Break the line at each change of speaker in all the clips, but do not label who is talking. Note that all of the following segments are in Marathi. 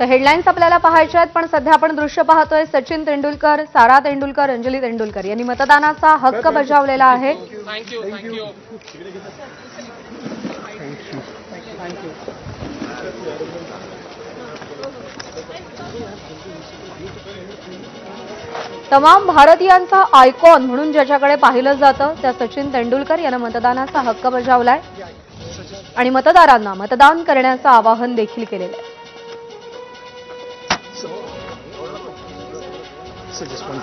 तर हेडलाईन्स आपल्याला पाहायच्या आहेत, पण सध्या आपण दृश्य पाहतोय सचिन तेंडुलकर, सारा तेंडुलकर, अंजली तेंडुलकर यांनी मतदानाचा हक्क बजावलेला आहे। तमाम भारतीयांचा आयकॉन म्हणून ज्याच्याकडे पाहिलं जातं त्या सचिन तेंडुलकर यांना मतदानाचा हक्क बजावलाय आणि मतदारांना मतदान करण्याचं आवाहन देखील केलेलं आहे।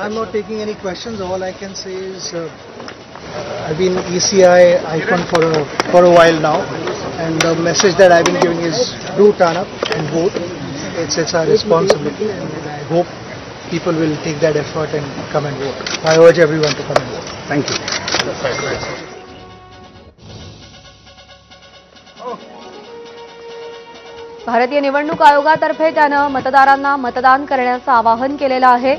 I'm not taking any questions. All I can say is I've been ECI icon for a while now, and the message that I've been giving is do turn up and vote. It's our responsibility, and I hope people will take that effort and come and vote. I urge everyone to come and vote. Thank you.
भारतीय निवडणूक आयोगातर्फे त्यानं मतदारांना मतदान करण्याचं आवाहन केलेलं आहे।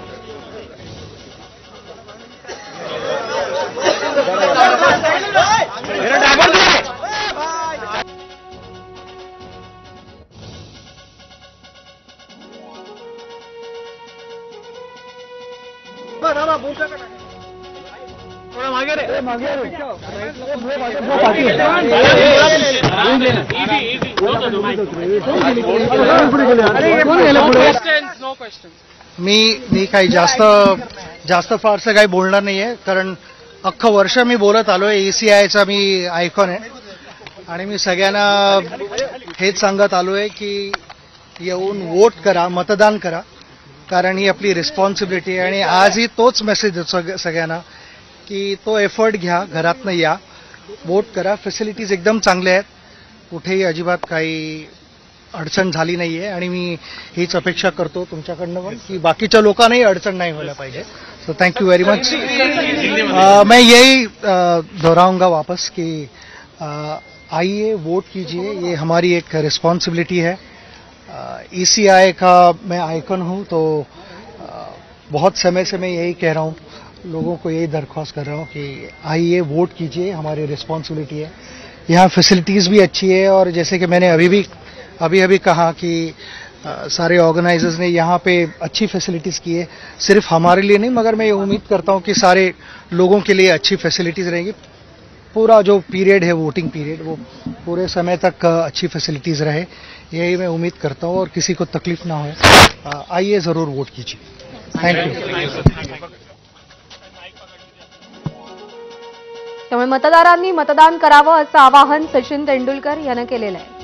मी काही जास्त फारसं काही बोलणार नाहीये, कारण अख्खं वर्ष मी बोलत आलोय। ECIचा मी आयकॉन आहे आणि मी सगळ्यांना हेच सांगत आलोय की येऊन वोट करा, मतदान करा, कारण ही आपली रिस्पॉन्सिबिलिटी आहे। आणि आजही तोच मेसेज देतो सगळ्यांना की तो एफर्ट घ्या, घरातनं या, वोट करा। फॅसिलिटीज एकदम चांगल्या आहेत, कुठेही अजिबात काही अडचण झाली नाहीये आणि मी हीच अपेक्षा करतो तुमच्याकडनं पण की बाकीच्या लोकांनाही अडचण नहीं होना पाहिजे। So thank you very much. मैं यही दोहराऊंगा वापस कि आइए वोट कीजिए, ये हमारी एक रिस्पॉन्सिबिलिटी है। ECI का मैं आइकन हूँ, तो बहुत समय से मैं यही कह रहा हूँ, लोगों को यही दरख्वास्त कर रहा हूँ कि आइए वोट कीजिए, हमारी रिस्पॉन्सिबिलिटी है। यहाँ फैसिलिटीज भी अच्छी है, और जैसे कि मैंने अभी कहा कि सारे ऑर्गेनाइजर्स ने यहाँ पे अच्छी फैसिलिटीज की है, सिर्फ हमारे लिए नहीं मगर मैं ये उम्मीद करता हूँ कि सारे लोगों के लिए अच्छी फैसिलिटीज रहेगी। पूरा जो पीरियड है, वोटिंग पीरियड, वो पूरे समय तक अच्छी फैसिलिटीज रहे, यही मैं उम्मीद करता हूँ, और किसी को तकलीफ ना हो। आइए जरूर वोट कीजिए। Thank you.
त्यामुळे मतदारांनी मतदान करावं असं आवाहन सचिन तेंडुलकर यानं केलेलं आहे।